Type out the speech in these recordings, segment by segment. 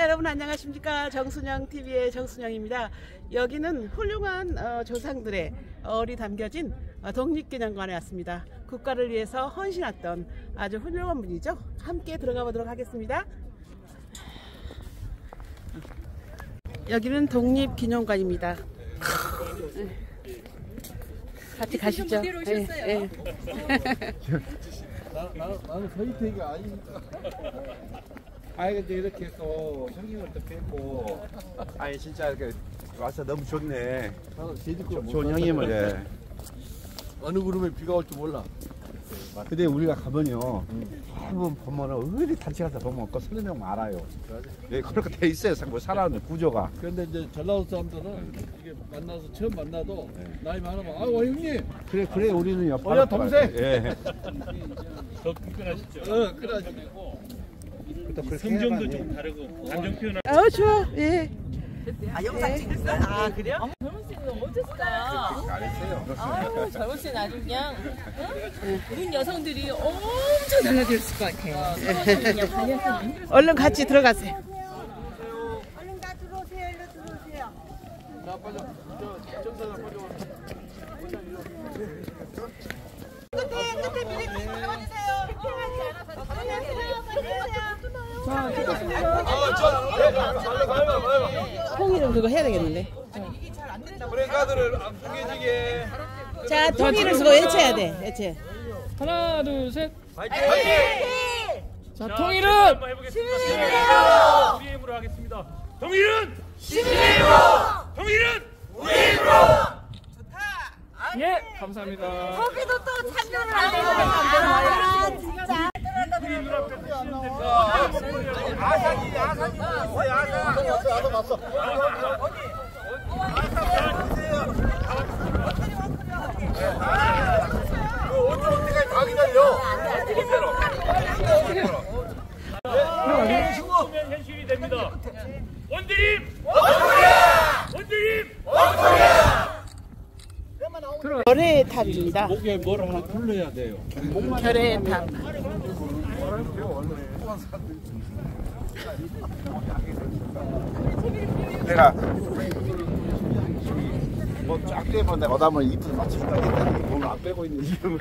시청자 여러분 안녕하십니까. 정순영TV의 정순영입니다. 여기는 훌륭한 조상들의 얼이 담겨진 독립기념관에 왔습니다. 국가를 위해서 헌신했던 아주 훌륭한 분이죠. 함께 들어가 보도록 하겠습니다. 여기는 독립기념관입니다. 같이 가시죠. 네. 나는 서희태가 아니니까. 아이 근데 이렇게 또 형님을 또 뵙고 아니 진짜 이렇게 와서 너무 좋네. 좋은 형님을. 어느 그룹에 비가 올 줄 몰라. 근데 우리가 가면요 대부분 보면은 어디 단체 가서 보면 그 설명 알아요. 네, 그렇게 돼 있어요. 뭐 살아가는 구조가. 그런데 이제 전라도 사람들은 이게 만나서 처음 만나도 나이 많으면 아유 형님. 그래 우리는 옆. 어야 동생. 예. 더 끈끈하시죠. 끈끈하시고. 성정도 좀 다르고 감정 표현. 좋아. 예. 영상 찍었어요? 아 그래요? 젊은 씨는 어땠을까요? 아유 젊은 씨는 아주 그냥 우리 여성들이 엄청 달라졌을 것 같아요. 얼른 같이 들어가세요. 얼른 다 들어오세요. 일로 들어오세요. 자 빨리 정사장 빨리 와. 끝에 미리 잡아주세요. 통일은 그거 해야 되겠는데. 브레이크들을 안 풍겨지게. 자, 통일을 그거 외쳐야 돼. 외쳐. 하나, 둘, 셋. 파이팅! 자, 통일은 11로! 우리 힘으로 하겠습니다. 통일은 11로! 통일은 우리 힘으로! 예, 감사합니다. 거기도 또 참여를 하는 거예요. 진짜. 아산이 왔어요. 아산 왔어. 어디까지 다 기다려? 그러면 현실이 됩니다. 원드림! 원드림! 별의 탑입니다. 목에 뭘 하나 불러야 돼요. 별의 탑. 내가 뭐쫙 빼면 내가 어다면 이쁜 맞춘다니까 몸을 안 빼고 있는 이름을.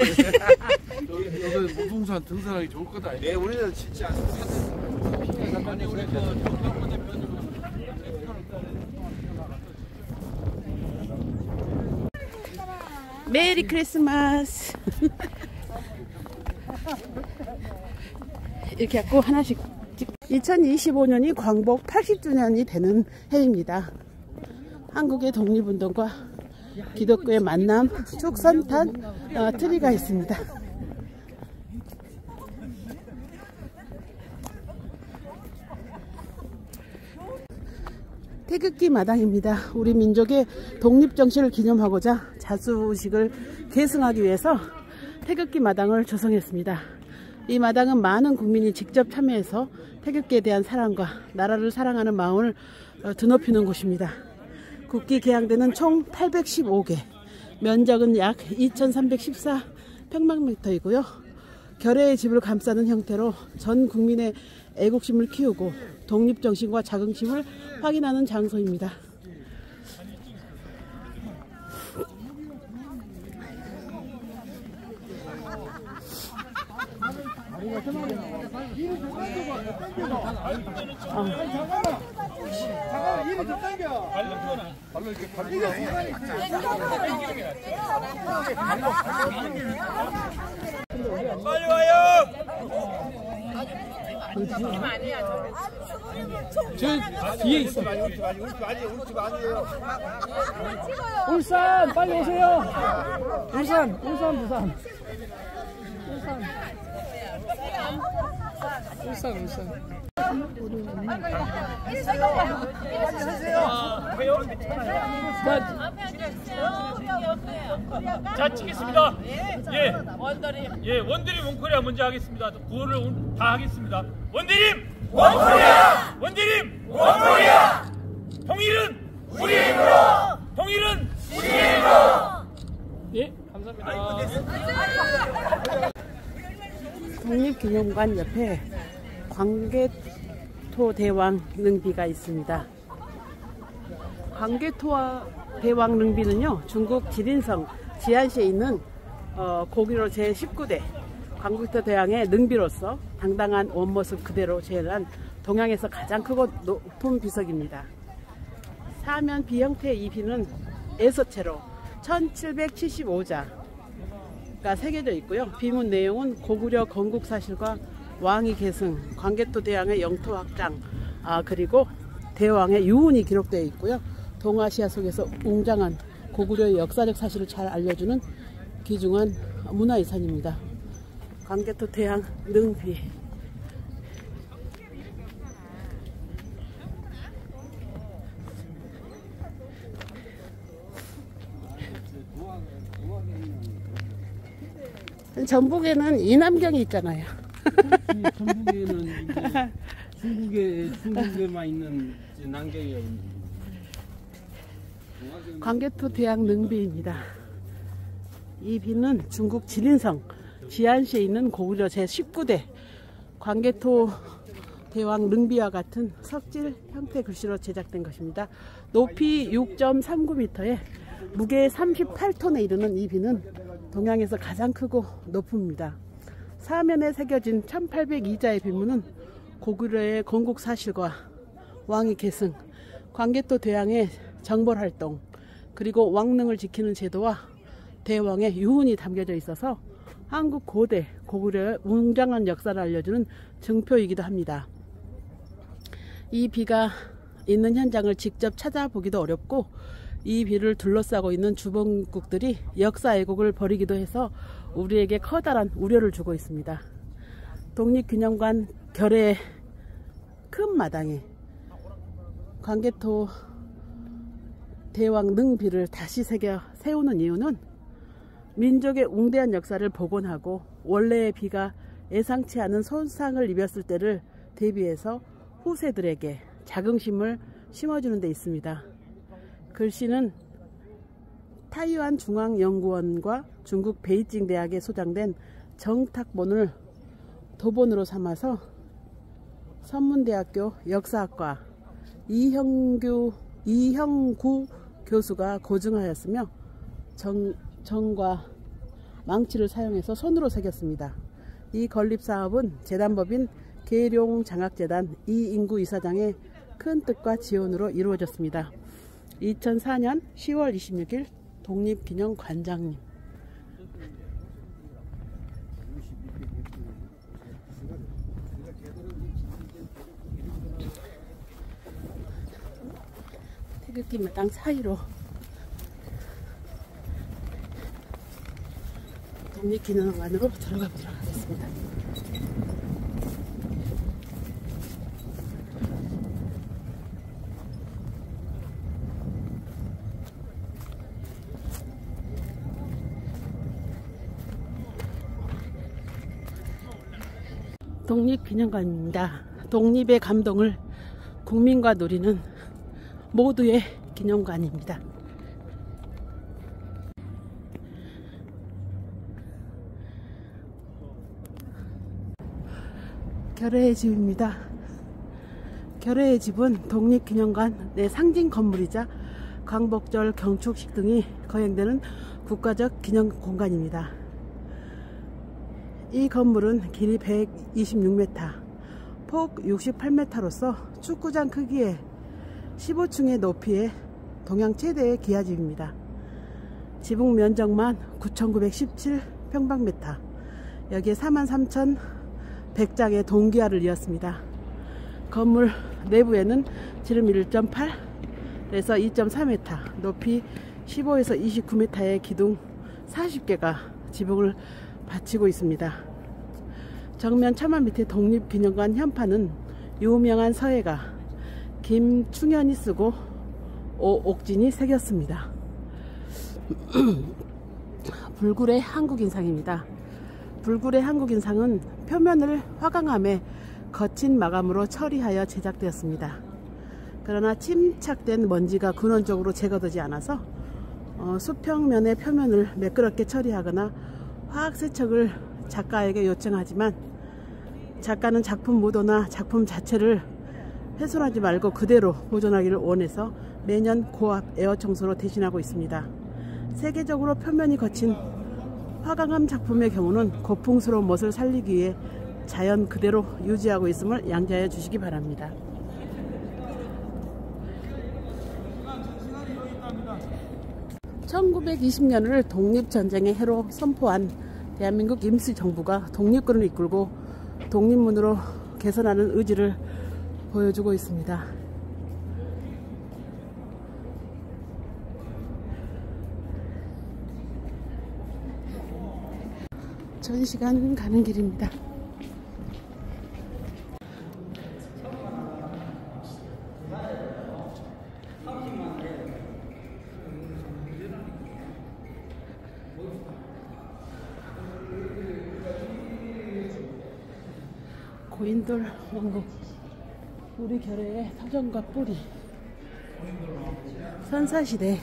여기 무등산 등산하기 좋을 거다. 네, 우리는 진짜 아니 우리 메리 크리스마스. 이렇게 갖고 하나씩 찍고. 2025년이 광복 80주년이 되는 해입니다. 한국의 독립운동과 기독교의 만남 축선탄 트리가 있습니다. 태극기 마당입니다. 우리 민족의 독립정신을 기념하고자 자수식을 계승하기 위해서 태극기 마당을 조성했습니다. 이 마당은 많은 국민이 직접 참여해서 태극기에 대한 사랑과 나라를 사랑하는 마음을 드높이는 곳입니다. 국기 개항대는 총 815개, 면적은 약 2314평방미터이고요. 결의의 집을 감싸는 형태로 전 국민의 애국심을 키우고 독립정신과 자긍심을 확인하는 장소입니다. 빨리 와요! 저 뒤에 있어. 울지 마세요. 울산, 빨리 오세요. 울산, 부산. 울산. 자, 찍겠습니다. 예, 원드림 원코리아 먼저 하겠습니다. 구호를 다 하겠습니다. 원드림! 원코리아! 원드림! 원코리아! 통일은 우리 힘으로! 통일은 우리 힘으로! 예, 감사합니다. 독립기념관 옆에 광개토 광개토 대왕 능비가 있습니다. 광개토 대왕 능비는요, 중국 지린성 지안시에 있는 고구려 제19대 광개토 대왕의 능비로서 당당한 원모습 그대로 재현한 동양에서 가장 크고 높은 비석입니다. 사면 비형태의 이 비는 에서체로 1775자가 새겨져 있고요. 비문 내용은 고구려 건국사실과 왕위 계승, 광개토 대왕의 영토 확장, 그리고 대왕의 유훈이 기록되어 있고요. 동아시아 속에서 웅장한 고구려의 역사적 사실을 잘 알려주는 귀중한 문화遺産입니다. 광개토 대왕 능비. 전북에는 이남경이 있잖아요. 전북에는 중국에만 있는 남경이에요. 광개토 대왕 능비입니다. 이 비는 중국 지린성 지안시에 있는 고구려 제19대 광개토 대왕 능비와 같은 석질 형태 글씨로 제작된 것입니다. 높이 6.39m에 무게 38톤에 이르는 이 비는 동양에서 가장 크고 높습니다. 사면에 새겨진 1802자의 비문은 고구려의 건국 사실과 왕위 계승, 광개토 대왕의 정벌활동, 그리고 왕릉을 지키는 제도와 대왕의 유훈이 담겨져 있어서 한국 고대 고구려의 웅장한 역사를 알려주는 증표이기도 합니다. 이 비가 있는 현장을 직접 찾아보기도 어렵고 이 비를 둘러싸고 있는 주변국들이 역사 왜곡을 벌이기도 해서 우리에게 커다란 우려를 주고 있습니다. 독립기념관 결의 큰 마당에 광개토 대왕 능비를 다시 새겨 세우는 이유는 민족의 웅대한 역사를 복원하고 원래의 비가 예상치 않은 손상을 입었을 때를 대비해서 후세들에게 자긍심을 심어주는 데 있습니다. 글씨는 타이완 중앙연구원과 중국 베이징 대학에 소장된 정탁본을 도본으로 삼아서 선문대학교 역사학과 이형구 교수가 고증하였으며 정과 망치를 사용해서 손으로 새겼습니다. 이 건립사업은 재단법인 계룡장학재단 이인구 이사장의 큰 뜻과 지원으로 이루어졌습니다. 2004년 10월 26일 독립기념관장님. 태극기 마당 사이로 독립기념관으로 들어가 보도록 하겠습니다. 독립기념관입니다. 독립의 감동을 국민과 누리는 모두의 기념관입니다. 결의의 집입니다. 결의의 집은 독립기념관 내 상징 건물이자 광복절 경축식 등이 거행되는 국가적 기념 공간입니다. 이 건물은 길이 126m, 폭 68m로서 축구장 크기의 15층의 높이의 동양 최대의 기아집입니다. 지붕 면적만 9,917평방미터, 여기에 43,100장의 동기화를 이었습니다. 건물 내부에는 지름 1.8에서 2.4m, 높이 15에서 29m의 기둥 40개가 지붕을 받치고 있습니다. 정면 차만 밑에 독립기념관 현판은 유명한 서예가 김충현이 쓰고 오옥진이 새겼습니다. 불굴의 한국인상입니다. 불굴의 한국인상은 표면을 화강암에 거친 마감으로 처리하여 제작되었습니다. 그러나 침착된 먼지가 근원적으로 제거되지 않아서 수평면의 표면을 매끄럽게 처리하거나 화학 세척을 작가에게 요청하지만 작가는 작품 무도나 작품 자체를 훼손하지 말고 그대로 보존하기를 원해서 매년 고압 에어 청소로 대신하고 있습니다. 세계적으로 표면이 거친 화강암 작품의 경우는 고풍스러운 멋을 살리기 위해 자연 그대로 유지하고 있음을 양지하여 주시기 바랍니다. (1920년을) 독립전쟁의 해로 선포한 대한민국 임시정부가 독립군을 이끌고 독립문으로 개선하는 의지를 보여주고 있습니다. 전시관 가는 길입니다. 고인돌 왕국, 우리 결의의 터전과 뿌리, 선사시대,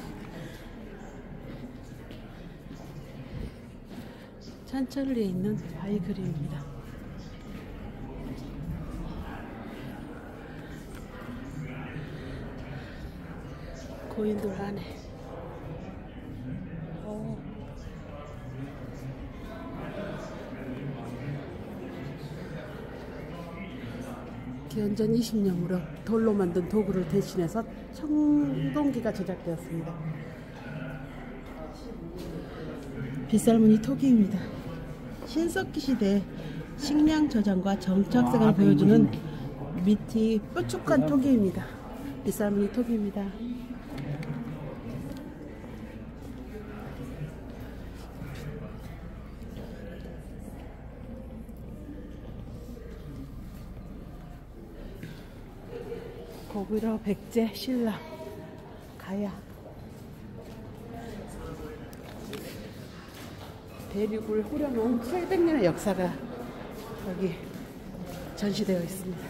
찬천리에 있는 바위 그림입니다. 고인돌 안에 기원전 20년 무렵 돌로 만든 도구를 대신해서 청동기가 제작되었습니다. 빗살무늬 토기입니다. 신석기 시대 식량 저장과 정착성을 보여주는 밑이 뾰족한 토기입니다. 빗살무늬 토기입니다. 고구려, 백제, 신라, 가야, 대륙을 후려놓은 700년의 역사가 여기 전시되어 있습니다.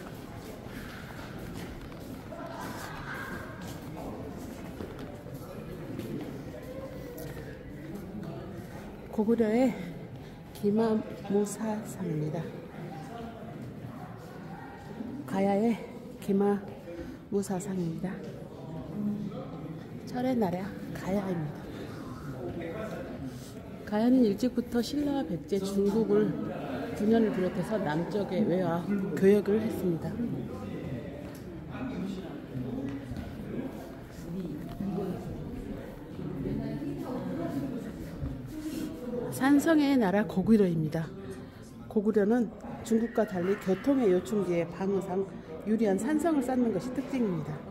고구려의 기마무사상입니다. 가야의 기마무사상입니다. 철의 나라 가야입니다. 가야는 일찍부터 신라와 백제, 중국을 9년을 비롯해서 남쪽의 외화 교역을 했습니다. 산성의 나라 고구려입니다. 고구려는 중국과 달리 교통의 요충지의 방어상 유리한 산성을 쌓는 것이 특징입니다.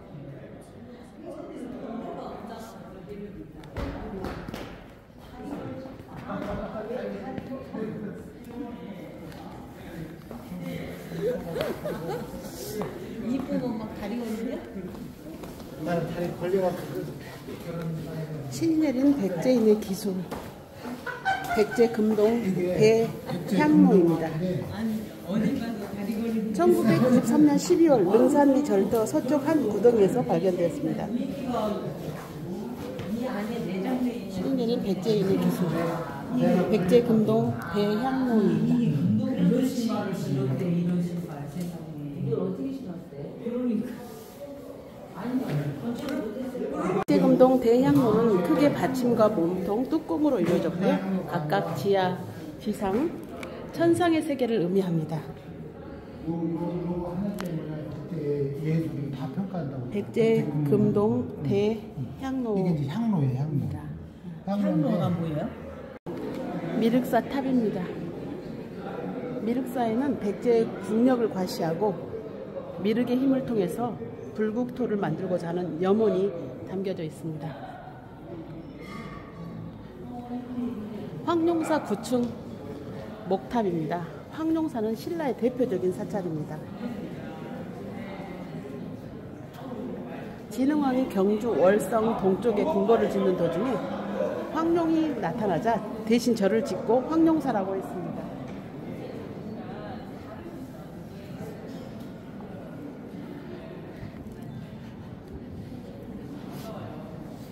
이쁘면 막 다리 걸리냐? 나는 다리 걸려가지고. 신이 내린 백제인의 기술, 백제 금동 대향로입니다. 1993년 12월 능산리 절도 서쪽 한 구덩이에서 발견되었습니다. 신이 내린 백제인의 기술, 백제 금동 대향로입니다. 백제금동 대향로는 크게 받침과 몸통, 뚜껑으로 이루어졌고요. 각각 지하, 지상, 천상의 세계를 의미합니다. 다 평가한다고. 백제금동 대향로. 이게 이제 향로예요, 향로. 향로가 뭐예요? 미륵사 탑입니다. 미륵사에는 백제의 국력을 과시하고 미륵의 힘을 통해서 불국토를 만들고자 하는 염원이 담겨져 있습니다. 황룡사 9층 목탑입니다. 황룡사는 신라의 대표적인 사찰입니다. 진흥왕이 경주 월성 동쪽에 궁궐을 짓는 도중에 황룡이 나타나자 대신 절을 짓고 황룡사라고 했습니다.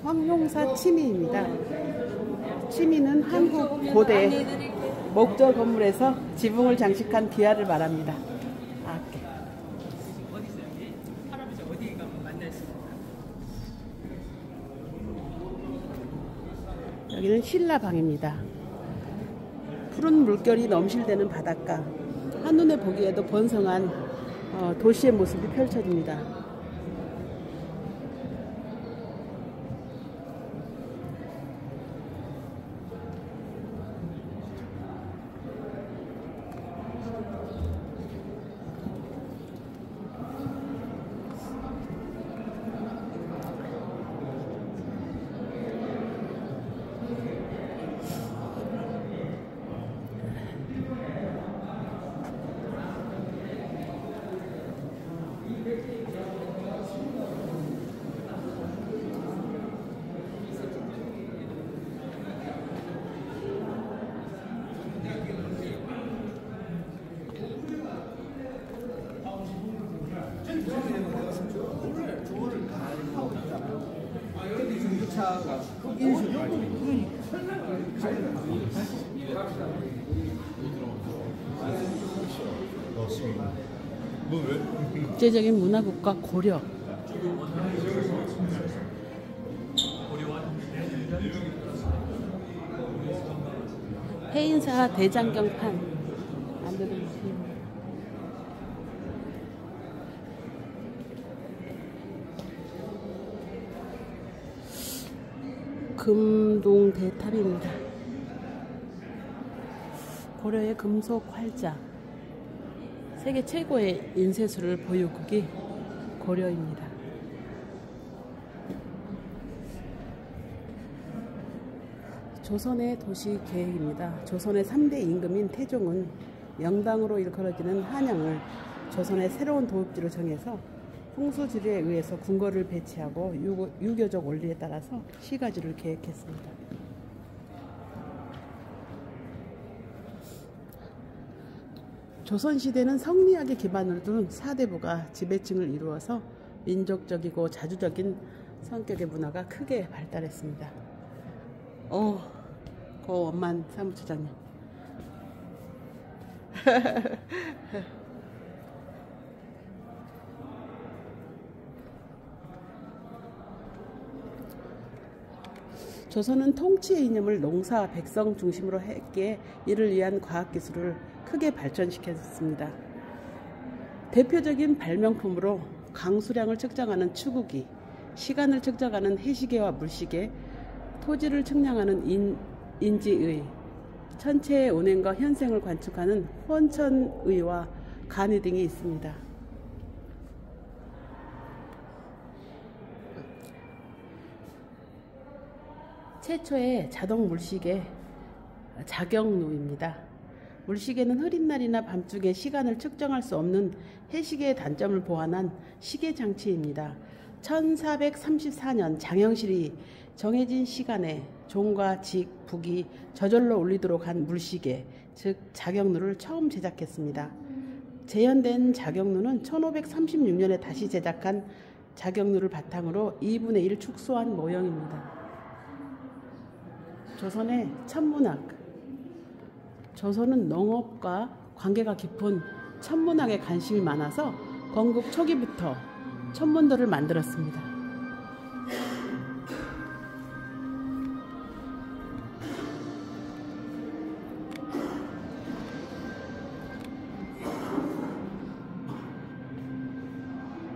황룡사 치미입니다. 치미는 한국 고대 목조 건물에서 지붕을 장식한 기와를 말합니다. 여기는 신라방입니다. 푸른 물결이 넘실대는 바닷가, 한눈에 보기에도 번성한 도시의 모습이 펼쳐집니다. 국제적인 문화국가 고려. 해인사 대장경판 만드는 금동 대탑입니다. 고려의 금속 활자. 세계 최고의 인쇄술을 보유국이 고려입니다. 조선의 도시 계획입니다. 조선의 3대 임금인 태종은 명당으로 일컬어지는 한양을 조선의 새로운 도읍지로 정해서 풍수지리에 의해서 궁궐을 배치하고 유교적 원리에 따라서 시가지를 계획했습니다. 조선시대는 성리학에 기반을 둔 사대부가 지배층을 이루어서 민족적이고 자주적인 성격의 문화가 크게 발달했습니다. 고원만 사무처장님. 조선은 통치의 이념을 농사, 백성 중심으로 했기에 이를 위한 과학기술을 크게 발전시켰습니다. 대표적인 발명품으로 강수량을 측정하는 추구기, 시간을 측정하는 해시계와 물시계, 토지를 측량하는 인지의, 천체의 운행과 현생을 관측하는 혼천의와 간이 등이 있습니다. 최초의 자동 물시계 자경루입니다. 물시계는 흐린 날이나 밤중에 시간을 측정할 수 없는 해시계의 단점을 보완한 시계 장치입니다. 1434년 장영실이 정해진 시간에 종과 직, 북이 저절로 울리도록 한 물시계, 즉 자경루를 처음 제작했습니다. 재현된 자경루는 1536년에 다시 제작한 자경루를 바탕으로 2분의 1 축소한 모형입니다. 조선의 천문학. 조선은 농업과 관계가 깊은 천문학에 관심이 많아서 건국 초기부터 천문도를 만들었습니다.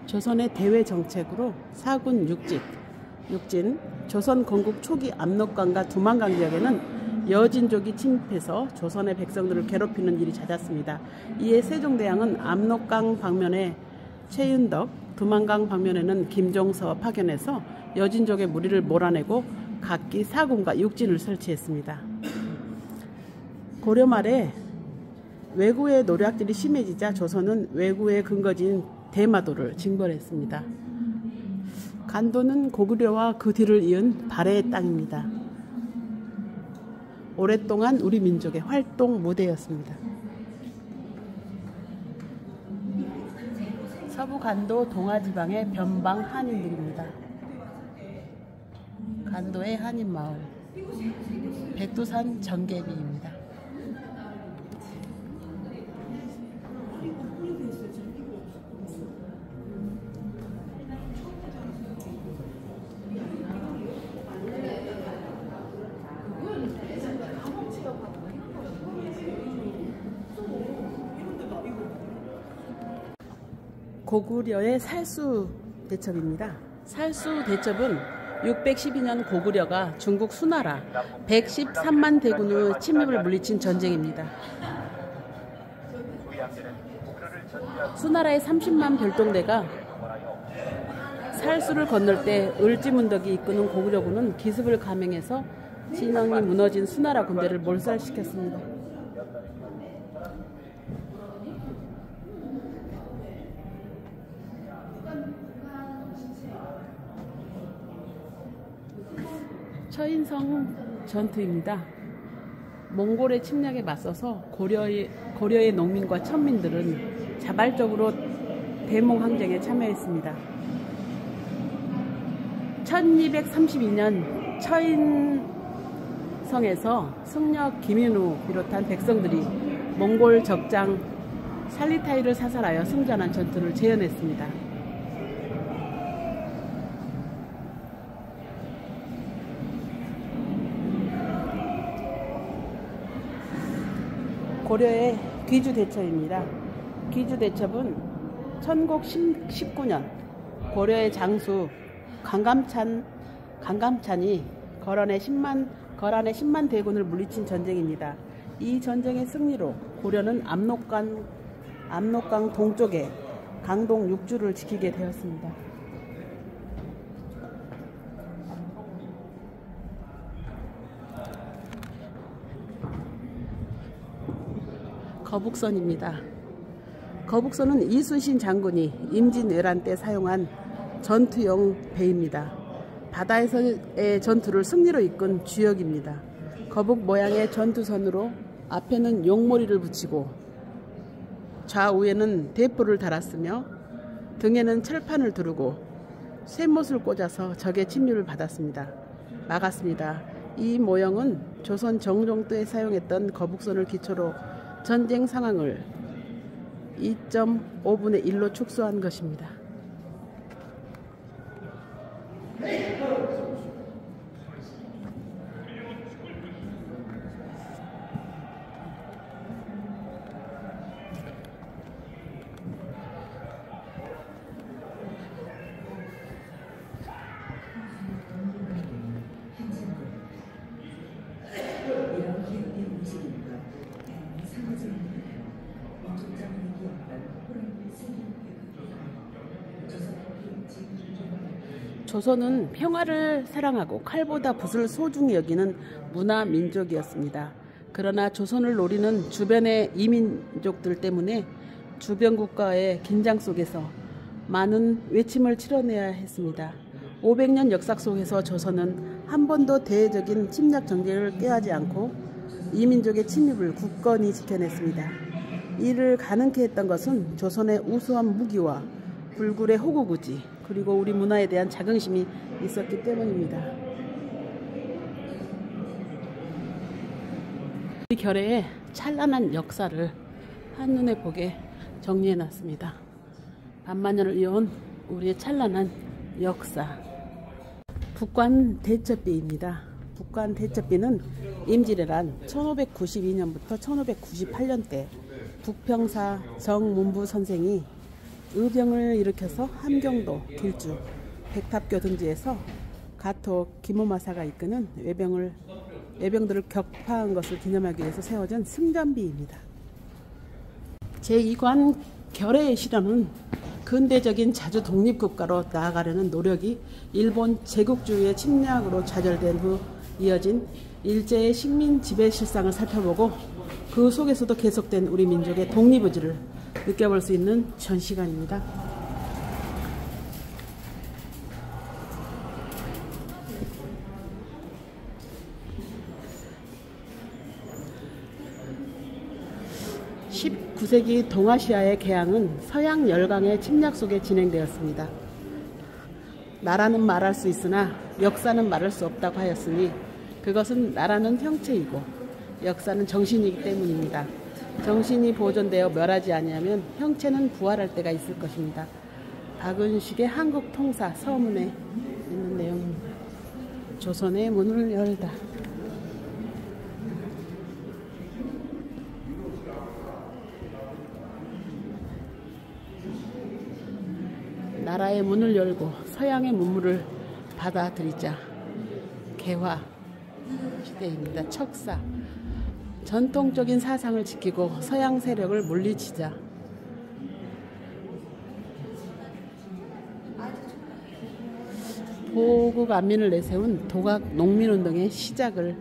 조선의 대외 정책으로 사군 육진, 조선 건국 초기 압록강과 두만강 지역에는 여진족이 침입해서 조선의 백성들을 괴롭히는 일이 잦았습니다. 이에 세종대왕은 압록강 방면에 최윤덕, 두만강 방면에는 김종서 파견해서 여진족의 무리를 몰아내고 각기 사군과 육진을 설치했습니다. 고려 말에 왜구의 노략질이 심해지자 조선은 왜구의 근거지인 대마도를 징벌했습니다. 간도는 고구려와 그 뒤를 이은 발해의 땅입니다. 오랫동안 우리 민족의 활동 무대였습니다. 서부 간도 동아지방의 변방 한인들입니다. 간도의 한인마을 백두산 정계비입니다. 고구려의 살수 대첩입니다. 살수 대첩은 612년 고구려가 중국 수나라 113만 대군의 침입을 물리친 전쟁입니다. 수나라의 30만 별동대가 살수를 건널 때 을지문덕이 이끄는 고구려군은 기습을 감행해서 진영이 무너진 수나라 군대를 몰살시켰습니다. 처인성 전투입니다. 몽골의 침략에 맞서서 고려의 농민과 천민들은 자발적으로 대몽항쟁에 참여했습니다. 1232년 처인성에서 승려 김윤우 비롯한 백성들이 몽골 적장 살리타이를 사살하여 승전한 전투를 재현했습니다. 고려의 귀주대첩입니다. 귀주대첩은 천곡 19년 고려의 장수 강감찬이 거란의 10만 대군을 물리친 전쟁입니다. 이 전쟁의 승리로 고려는 압록강 동쪽에 강동 6주를 지키게 되었습니다. 거북선입니다. 거북선은 이순신 장군이 임진왜란 때 사용한 전투용 배입니다. 바다에서의 전투를 승리로 이끈 주역입니다. 거북 모양의 전투선으로 앞에는 용머리를 붙이고 좌우에는 대포를 달았으며 등에는 철판을 두르고 쇠못을 꽂아서 적의 침입을 막았습니다. 이 모형은 조선 정종 때 사용했던 거북선을 기초로 전쟁 상황을 2.5분의 1로 축소한 것입니다. 조선은 평화를 사랑하고 칼보다 붓을 소중히 여기는 문화 민족이었습니다. 그러나 조선을 노리는 주변의 이민족들 때문에 주변 국가의 긴장 속에서 많은 외침을 치러내야 했습니다. 500년 역사 속에서 조선은 한 번도 대외적인 침략 정책을 꾀하지 않고 이민족의 침입을 굳건히 지켜냈습니다. 이를 가능케 했던 것은 조선의 우수한 무기와 불굴의 호구구지 그리고 우리 문화에 대한 자긍심이 있었기 때문입니다. 이 결의의 찬란한 역사를 한눈에 보게 정리해놨습니다. 반만년을 이어온 우리의 찬란한 역사. 북관대첩비입니다. 북관대첩비는 임진왜란 1592년부터 1598년 때 북평사 정문부 선생이 의병을 일으켜서 함경도, 길주, 백탑교 등지에서 가토 김오마사가 이끄는 외병들을 격파한 것을 기념하기 위해서 세워진 승전비입니다. 제2관 결의의 실현은 근대적인 자주 독립국가로 나아가려는 노력이 일본 제국주의의 침략으로 좌절된 후 이어진 일제의 식민 지배 실상을 살펴보고 그 속에서도 계속된 우리 민족의 독립의지를 느껴볼 수 있는 전시관입니다. (19세기) 동아시아의 개항은 서양 열강의 침략 속에 진행되었습니다. 나라는 말할 수 있으나 역사는 말할 수 없다고 하였으니 그것은 나라는 형체이고 역사는 정신이기 때문입니다. 정신이 보존되어 멸하지 아니하면 형체는 부활할 때가 있을 것입니다. 박은식의 한국통사 서문에 있는 내용입니다. 조선의 문을 열다. 나의 문을 열고 서양의 문물을 받아들이자. 개화 시대입니다. 척사. 전통적인 사상을 지키고 서양 세력을 물리치자. 보국 안민을 내세운 도각 농민운동의 시작을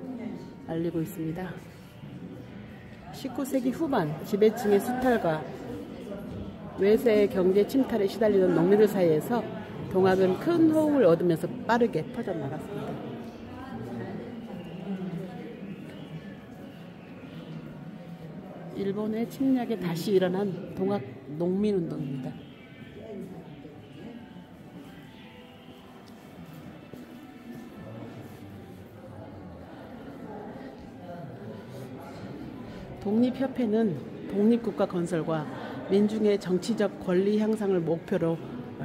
알리고 있습니다. 19세기 후반 지배층의 수탈과 외세의 경제 침탈에 시달리는 농민들 사이에서 동학은 큰 호응을 얻으면서 빠르게 퍼져나갔습니다. 일본의 침략에 다시 일어난 동학 농민운동입니다. 독립협회는 독립국가 건설과 민중의 정치적 권리 향상을 목표로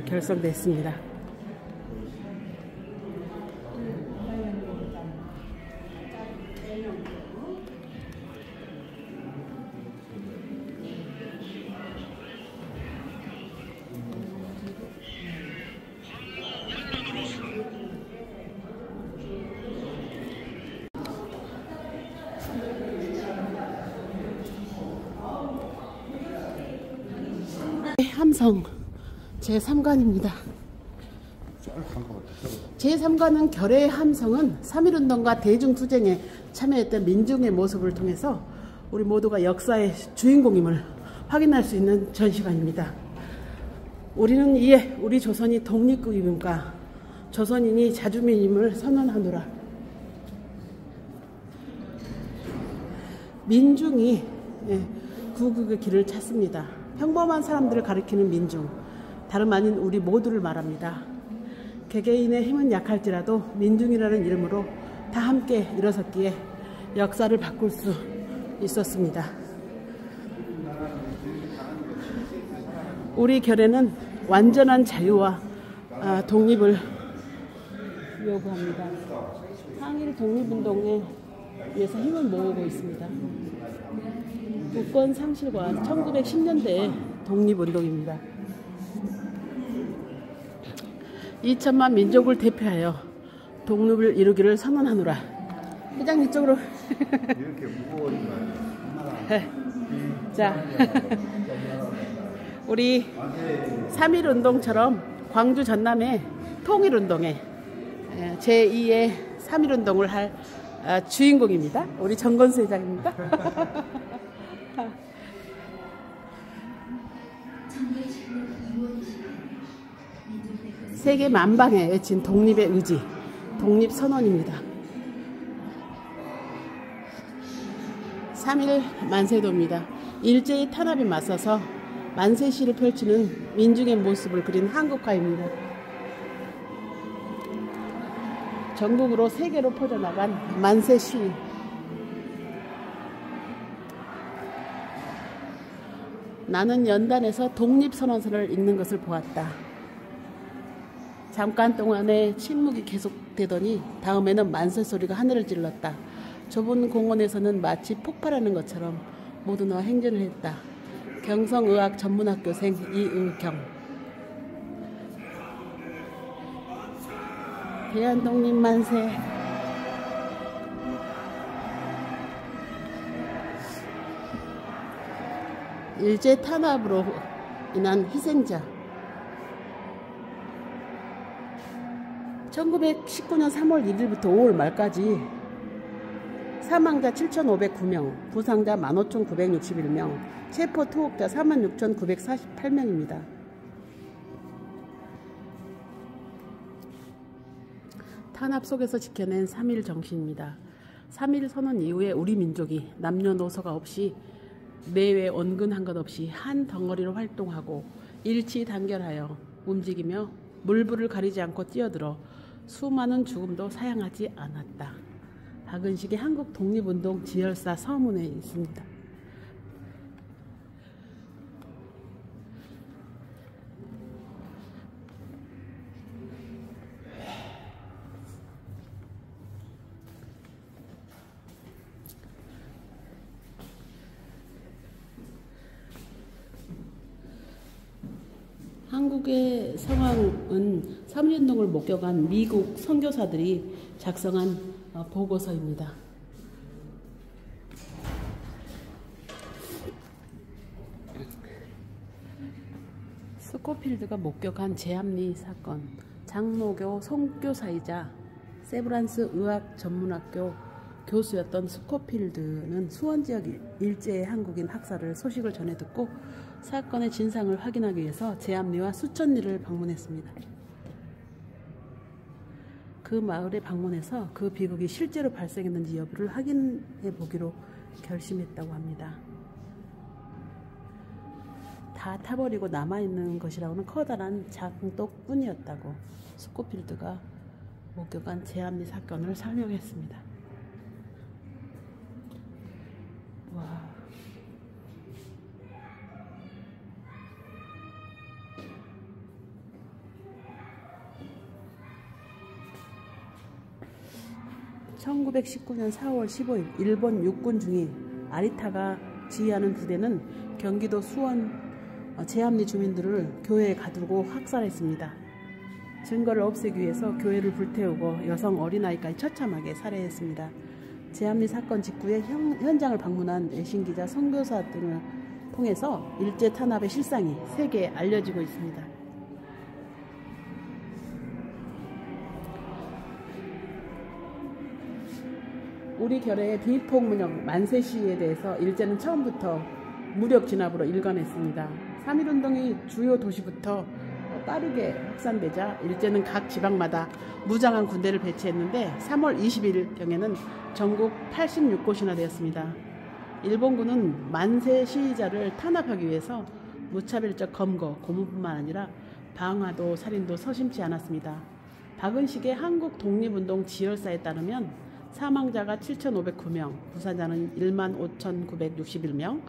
결성됐습니다. 함성 제3관입니다. 제3관은 결의 함성은 3.1운동과 대중투쟁에 참여했던 민중의 모습을 통해서 우리 모두가 역사의 주인공임을 확인할 수 있는 전시관입니다. 우리는 이에 우리 조선이 독립국임과 조선인이 자주민임을 선언하노라. 민중이 구국의 길을 찾습니다. 평범한 사람들을 가리키는 민중, 다름 아닌 우리 모두를 말합니다. 개개인의 힘은 약할지라도 민중이라는 이름으로 다 함께 일어섰기에 역사를 바꿀 수 있었습니다. 우리 결의는 완전한 자유와 독립을 요구합니다. 항일 독립운동에 위해서 힘을 모으고 있습니다. 국권 상실과 1910년대의 독립운동입니다. 2천만 민족을 대표하여 독립을 이루기를 선언하노라. 회장님 이쪽으로. 이렇게 무거우니까. 자, 우리 3.1운동처럼 광주 전남의 통일운동에 제2의 3.1운동을 할 주인공입니다. 우리 정건수 회장입니다. 세계 만방에 외친 독립의 의지, 독립선언입니다. 3.1 만세도입니다. 일제의 탄압에 맞서서 만세시를 펼치는 민중의 모습을 그린 한국화입니다. 전국으로 세계로 퍼져나간 만세시. 나는 연단에서 독립선언서를 읽는 것을 보았다. 잠깐 동안에 침묵이 계속되더니 다음에는 만세 소리가 하늘을 찔렀다. 좁은 공원에서는 마치 폭발하는 것처럼 모두 나와 행진을 했다. 경성의학 전문학교생 이의경. 대한독립 만세. 일제 탄압으로 인한 희생자. 1919년 3월 1일부터 5월 말까지 사망자 7,509명, 부상자 15,961명, 체포 투옥자 46,948명입니다. 탄압 속에서 지켜낸 3.1 정신입니다. 3.1 선언 이후에 우리 민족이 남녀노소가 없이 내외 언근한 것 없이 한 덩어리로 활동하고 일치 단결하여 움직이며 물불을 가리지 않고 뛰어들어 수많은 죽음도 사양하지 않았다. 박은식의 한국 독립운동 지열사 서문에 있습니다. 한국의 상황은 3.1운동을 목격한 미국 선교사들이 작성한 보고서입니다. 스코필드가 목격한 제합리 사건. 장로교 선교사이자 세브란스 의학 전문학교 교수였던 스코필드는 수원 지역 일제의 한국인 학살을 소식을 전해 듣고 사건의 진상을 확인하기 위해서 제합리와 수천리를 방문했습니다. 그 마을에 방문해서 그 비극이 실제로 발생했는지 여부를 확인해 보기로 결심했다고 합니다. 다 타버리고 남아있는 것이라고는 커다란 장독뿐이었다고 스코필드가 목격한 제합리 사건을 설명했습니다. 와. (1919년 4월 15일) 일본 육군 중위 아리타가 지휘하는 부대는 경기도 수원 제합리 주민들을 교회에 가두고 학살했습니다. 증거를 없애기 위해서 교회를 불태우고 여성 어린아이까지 처참하게 살해했습니다. 제합리 사건 직후에 현장을 방문한 외신기자, 선교사 등을 통해서 일제 탄압의 실상이 세계에 알려지고 있습니다. 우리 결의의 비폭문역 만세 시위에 대해서 일제는 처음부터 무력 진압으로 일관했습니다. 3.1운동이 주요 도시부터 빠르게 확산되자 일제는 각 지방마다 무장한 군대를 배치했는데 3월 20일경에는 전국 86곳이나 되었습니다. 일본군은 만세 시위자를 탄압하기 위해서 무차별적 검거, 고문뿐만 아니라 방화도, 살인도 서심치 않았습니다. 박은식의 한국 독립운동 지열사에 따르면 사망자가 7,509명, 부상자는 15,961명,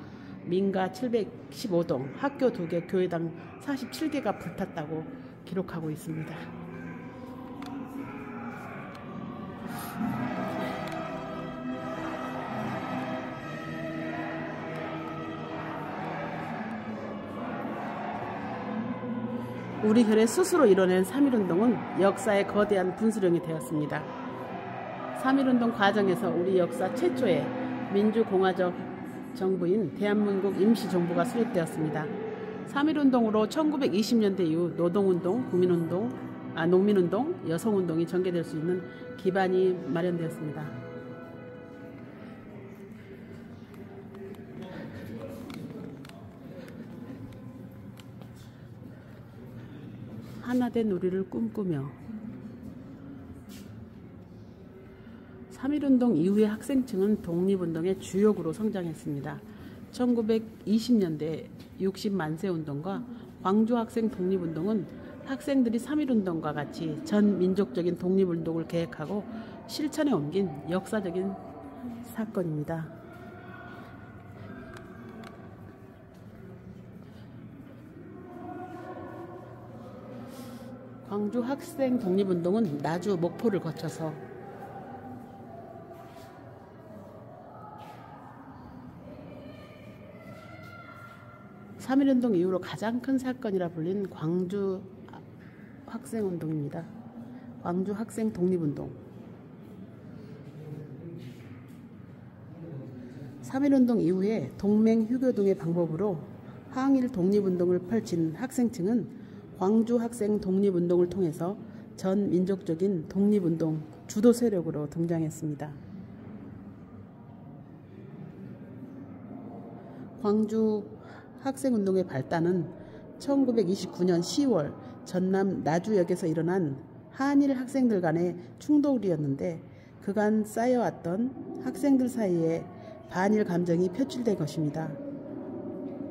민가 715동, 학교 2개, 교회당 47개가 불탔다고 기록하고 있습니다. 우리 결의 스스로 이뤄낸 3.1운동은 역사의 거대한 분수령이 되었습니다. 3.1운동 과정에서 우리 역사 최초의 민주공화적 정부인 대한민국 임시정부가 수립되었습니다. 3.1운동으로 1920년대 이후 노동운동, 농민운동, 여성운동이 전개될 수 있는 기반이 마련되었습니다. 하나된 우리를 꿈꾸며 3.1운동 이후의 학생층은 독립운동의 주역으로 성장했습니다. 1920년대 60만세운동과 광주학생 독립운동은 학생들이 3.1운동과 같이 전 민족적인 독립운동을 계획하고 실천에 옮긴 역사적인 사건입니다. 광주학생 독립운동은 나주, 목포를 거쳐서 3.1운동 이후로 가장 큰 사건이라 불린 광주 학생운동입니다. 광주 학생 독립운동. 3.1운동 이후에 동맹휴교 등의 방법으로 항일 독립운동을 펼친 학생층은 광주 학생 독립운동을 통해서 전 민족적인 독립운동 주도 세력으로 등장했습니다. 광주 학생운동의 발단은 1929년 10월 전남 나주역에서 일어난 한일 학생들 간의 충돌이었는데 그간 쌓여왔던 학생들 사이에 반일 감정이 표출된 것입니다.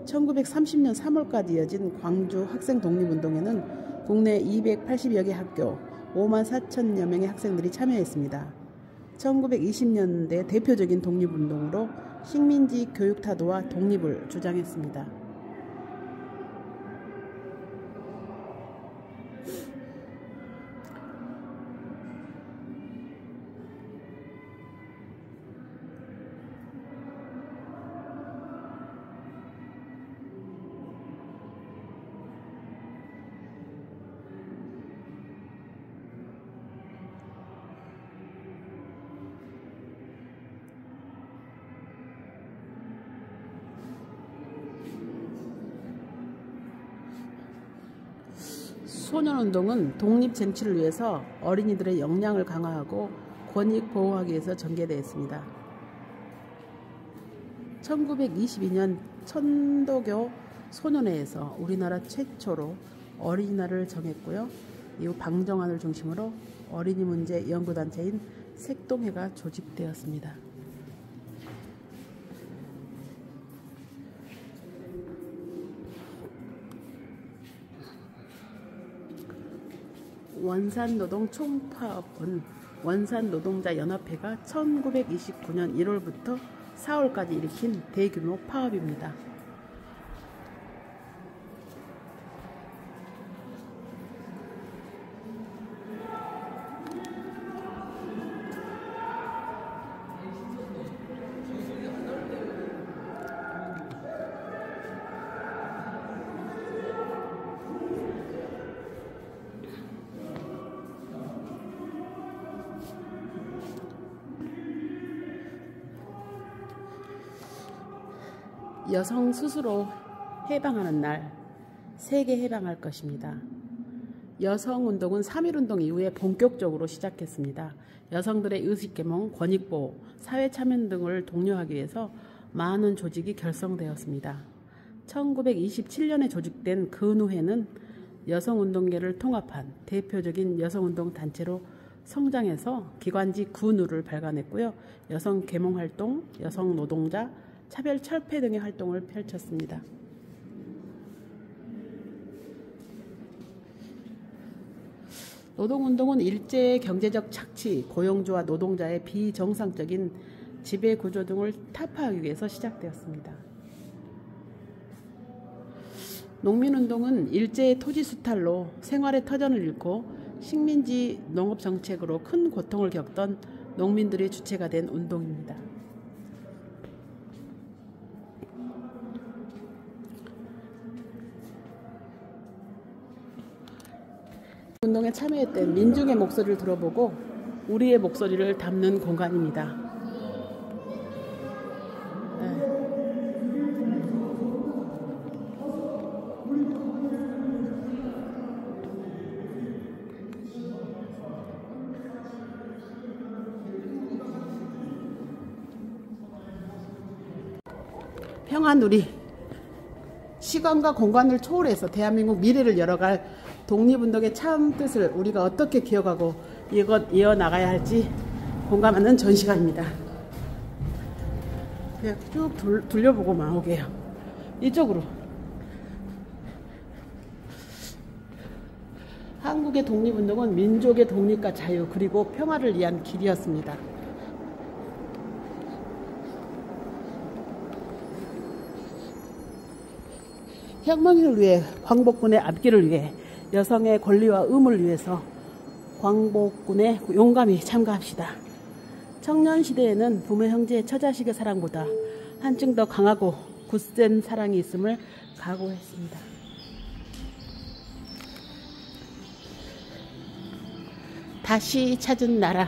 1930년 3월까지 이어진 광주 학생 독립운동에는 국내 280여 개 학교 5만 4천여 명의 학생들이 참여했습니다. 1920년대 대표적인 독립운동으로 식민지 교육 타도와 독립을 주장했습니다. 소년운동은 독립쟁취를 위해서 어린이들의 역량을 강화하고 권익 보호하기 위해서 전개되었습니다. 1922년 천도교 소년회에서 우리나라 최초로 어린이날을 정했고요. 이후 방정환을 중심으로 어린이 문제 연구단체인 색동회가 조직되었습니다. 원산노동 총파업은 원산노동자연합회가 1929년 1월부터 4월까지 일으킨 대규모 파업입니다. 여성 스스로 해방하는 날, 세계 해방할 것입니다. 여성운동은 3.1운동 이후에 본격적으로 시작했습니다. 여성들의 의식개몽, 권익보호, 사회참여 등을 독려하기 위해서 많은 조직이 결성되었습니다. 1927년에 조직된 근우회는 여성운동계를 통합한 대표적인 여성운동 단체로 성장해서 기관지 근우를 발간했고요. 여성계몽활동, 여성노동자, 차별철폐 등의 활동을 펼쳤습니다. 노동운동은 일제의 경제적 착취, 고용주와 노동자의 비정상적인 지배구조 등을 타파하기 위해서 시작되었습니다. 농민운동은 일제의 토지 수탈로 생활의 터전을 잃고 식민지 농업정책으로 큰 고통을 겪던 농민들이 주체가 된 운동입니다. 운동에 참여했던 민중의 목소리를 들어보고 우리의 목소리를 담는 공간입니다. 평화누리, 시간과 공간을 초월해서 대한민국 미래를 열어갈 독립운동의 참 뜻을 우리가 어떻게 기억하고 이어나가야 할지 공감하는 전시관입니다. 그냥 쭉 둘러보고만 오게요. 이쪽으로. 한국의 독립운동은 민족의 독립과 자유 그리고 평화를 위한 길이었습니다. 혁명을 위해, 광복군의 앞길을 위해, 여성의 권리와 의무를 위해서 광복군에 용감히 참가합시다. 청년시대에는 부모, 형제, 처자식의 사랑보다 한층 더 강하고 굳센 사랑이 있음을 각오했습니다. 다시 찾은 나라,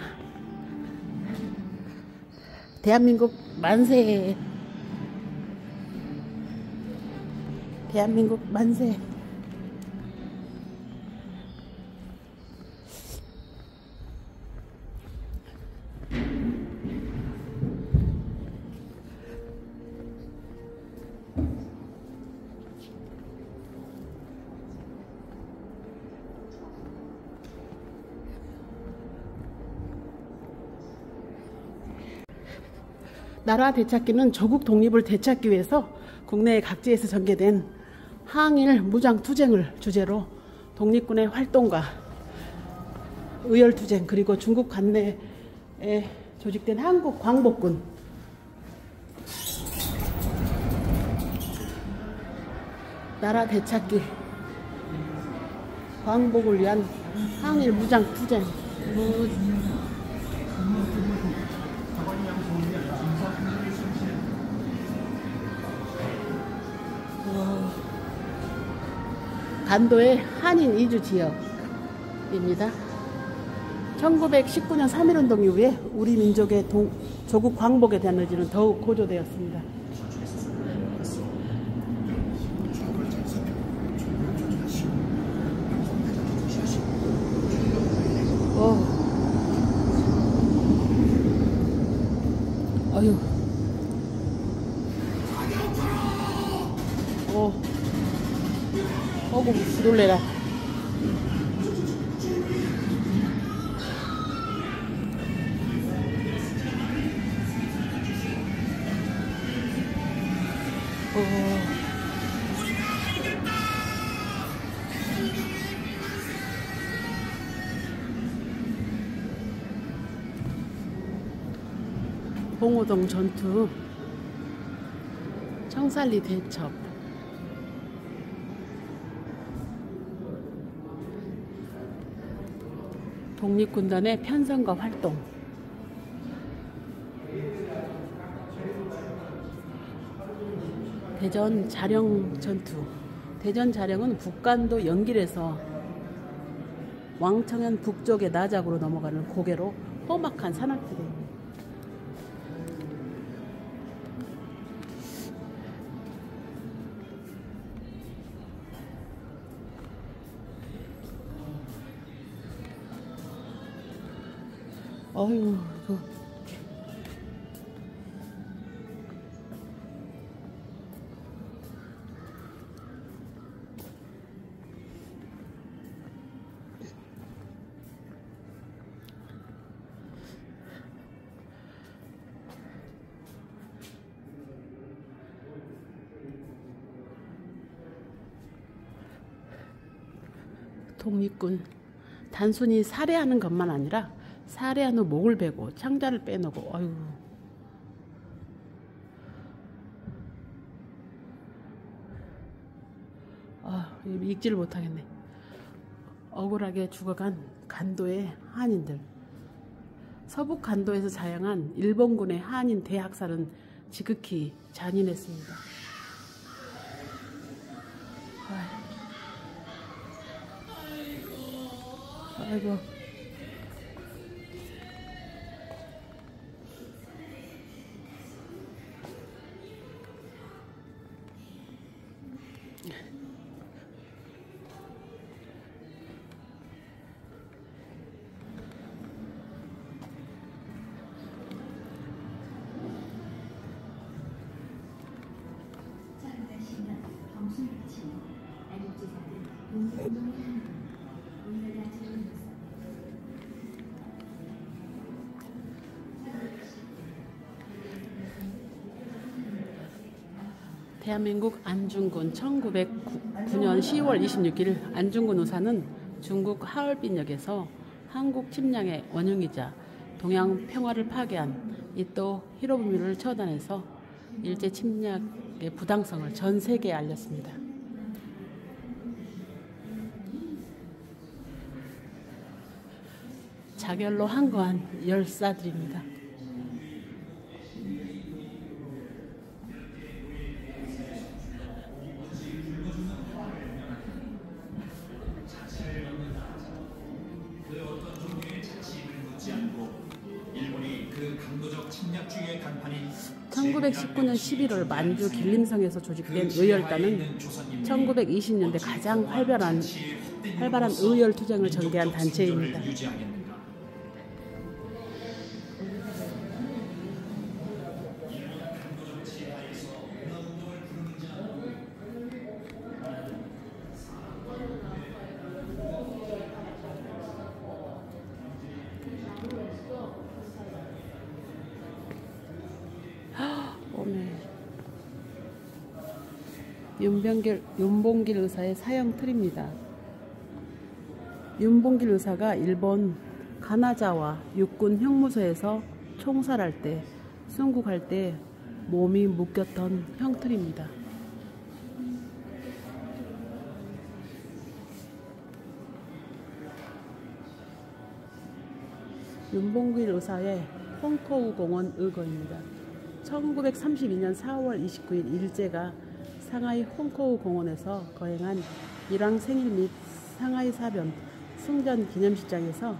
대한민국 만세. 대한민국 만세. 나라 되찾기는 조국 독립을 되찾기 위해서 국내 각지에서 전개된 항일 무장투쟁을 주제로 독립군의 활동과 의열투쟁 그리고 중국 관내에 조직된 한국 광복군, 나라 되찾기, 광복을 위한 항일 무장투쟁, 간도의 한인 이주 지역입니다. 1919년 3.1운동 이후에 우리 민족의 조국 광복에 대한 의지는 더욱 고조되었습니다. 아유. 어구, 놀래라. 봉오동 전투, 청살리 대첩. 독립군단의 편성과 활동. 대전 자령 전투. 대전 자령은 북간도 연길에서 왕청현 북쪽의 나작으로 넘어가는 고개로 험악한 산악지대입니다. 어휴, 독립군 단순히 살해하는 것만 아니라 살해한 후 목을 베고 창자를 빼놓고, 아유. 읽지를 못하겠네. 억울하게 죽어간 간도의 한인들. 서북 간도에서 자양한 일본군의 한인 대학살은 지극히 잔인했습니다. 아이고. 대한민국 안중근 1909년 10월 26일 안중근 의사는 중국 하얼빈역에서 한국 침략의 원흉이자 동양 평화를 파괴한 이토 히로부미를 처단해서 일제 침략의 부당성을 전 세계에 알렸습니다. 자결로 항거한 열사들입니다. 일본이 그 강도적 침략주의의 간판인 1919년 11월 만주 길림성에서 조직된 의열단은 1920년대 가장 활발한 의열 투쟁을 전개한 단체입니다. 윤봉길 의사의 사형 틀입니다. 윤봉길 의사가 일본 가나자와 육군 형무소에서 총살할 때, 순국할 때 몸이 묶였던 형틀입니다. 윤봉길 의사의 헝커우 공원 의거입니다. 1932년 4월 29일 일제가 상하이 헝커우 공원에서 거행한 일왕 생일 및 상하이 사변 승전 기념식장에서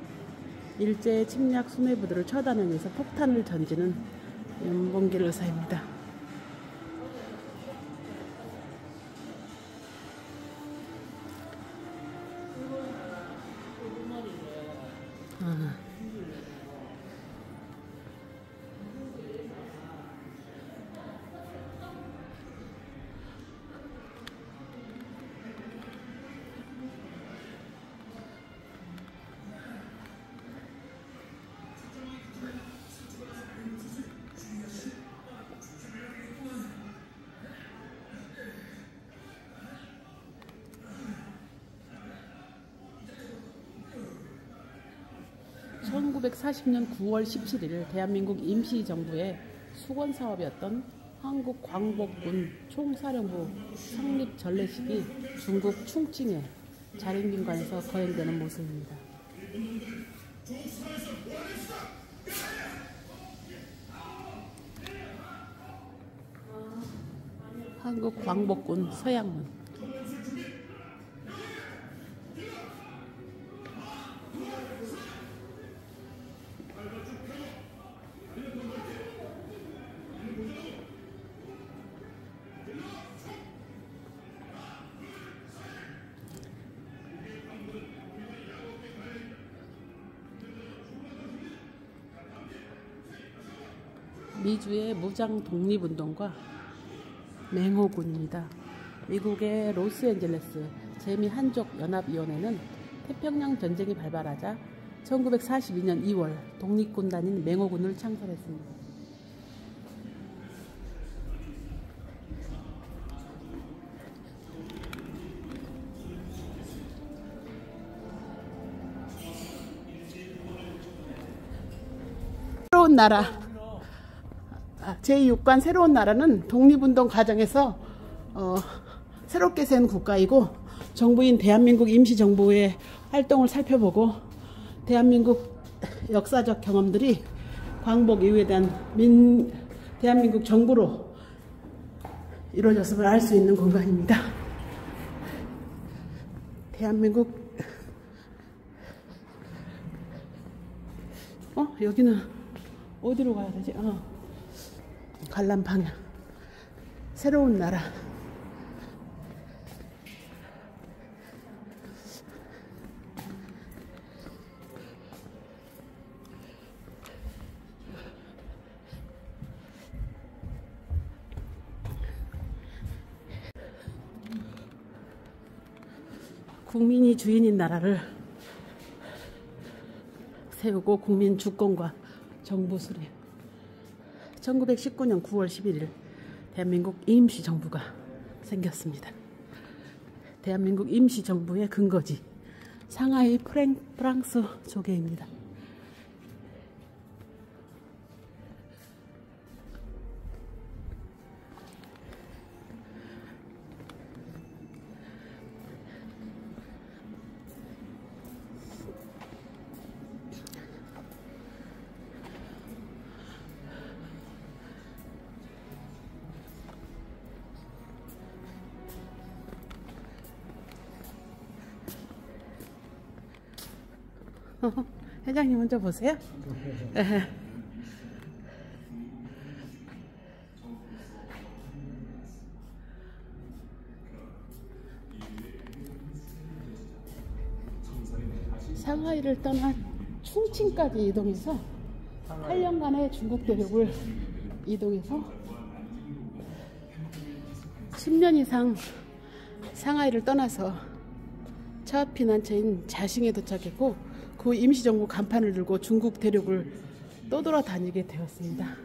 일제의 침략 수뇌부들을 처단하기 위해서 폭탄을 던지는 윤봉길 의사입니다. 1940년 9월 17일 대한민국 임시정부의 수건사업이었던 한국광복군 총사령부 성립 전례식이 중국 충칭의 자린빈관에서 거행되는 모습입니다. 한국광복군 서양문. 미주의 무장 독립운동과 맹호군입니다. 미국의 로스앤젤레스 재미한족연합위원회는 태평양 전쟁이 발발하자 1942년 2월 독립군단인 맹호군을 창설했습니다. 새로운 나라 제6관 새로운 나라는 독립운동 과정에서 새롭게 센 국가이고 정부인 대한민국 임시정부의 활동을 살펴보고 대한민국 역사적 경험들이 광복 이후에 대한 대한민국 정부로 이루어졌음을 알 수 있는 공간입니다. 대한민국 여기는 어디로 가야 되지? 관람 방향. 새로운 나라. 국민이 주인인 나라를 세우고 국민 주권과 정부 수립. 1919년 9월 11일 대한민국 임시정부가 생겼습니다. 대한민국 임시정부의 근거지 상하이 프랑스 조개입니다. 회장님 먼저 보세요. 상하이를 떠나 충칭까지 이동해서 8년간의 중국 대륙을 이동해서 10년 이상 상하이를 떠나서 첫 피난처인 자싱에 도착했고 그 임시정부 간판을 들고 중국 대륙을 떠돌아다니게 되었습니다.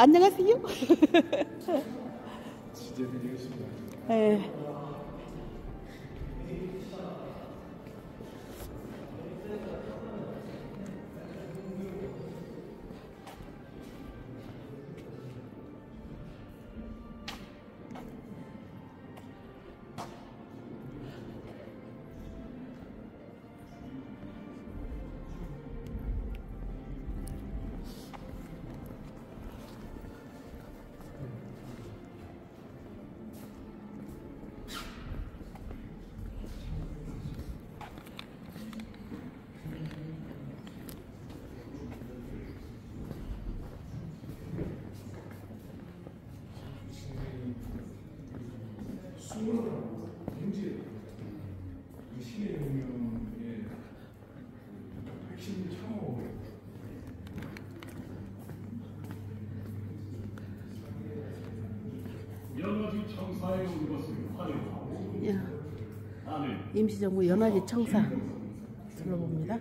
안녕하세요. 네. 임시정부 연화지 청사 둘러봅니다.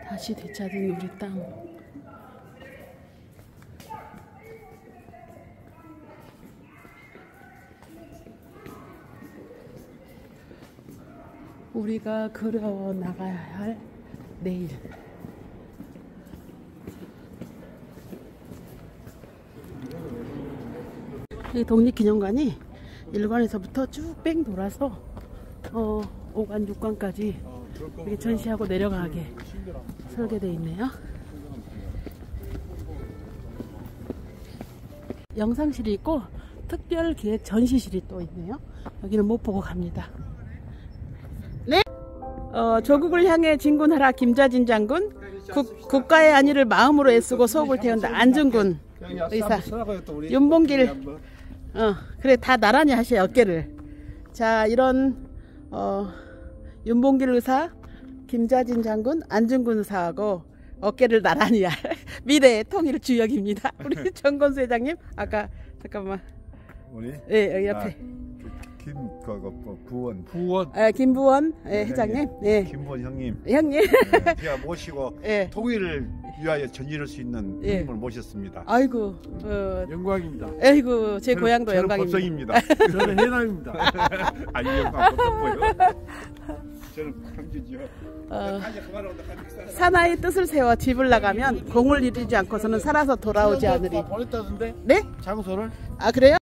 다시 되찾은 우리 땅. 우리가 그려 나가야 할 내일. 이 독립기념관이 1관에서부터 쭉 뺑 돌아서 5관, 6관까지 이렇게 전시하고 내려가게 설계되어 있네요. 영상실이 있고 특별기획 전시실이 또 있네요. 여기는 못 보고 갑니다. 네? 조국을 향해 진군하라 김자진 장군, 국가의 안위를 마음으로 애쓰고 소옥을 태운다 안중근 의사, 윤봉길. 그래, 다 나란히 하셔, 어깨를. 자, 이런 윤봉길 의사, 김자진 장군, 안중근 의사하고 어깨를 나란히 할 미래의 통일 주역입니다. 우리 정건수 회장님, 아까 잠깐만. 우리? 네, 여기 옆에. 부원. 김부원 회장님. 네. 김부원 형님. 형님. 네, 제가 모시고 네. 통일을 위하여 전진할 수 있는 형님을 모셨습니다. 아이고. 영광입니다. 아이고, 제 고향도 영광입니다. 법성입니다. 저는 해남입니다. 아니, 영광 못했고요. 저는 강주지요. 사나이 뜻을 세워 집을 나가면 공을 이루지 않고서는 살아서 돌아오지 않으리. 보냈다던데? 네? 장소를? 아, 그래요?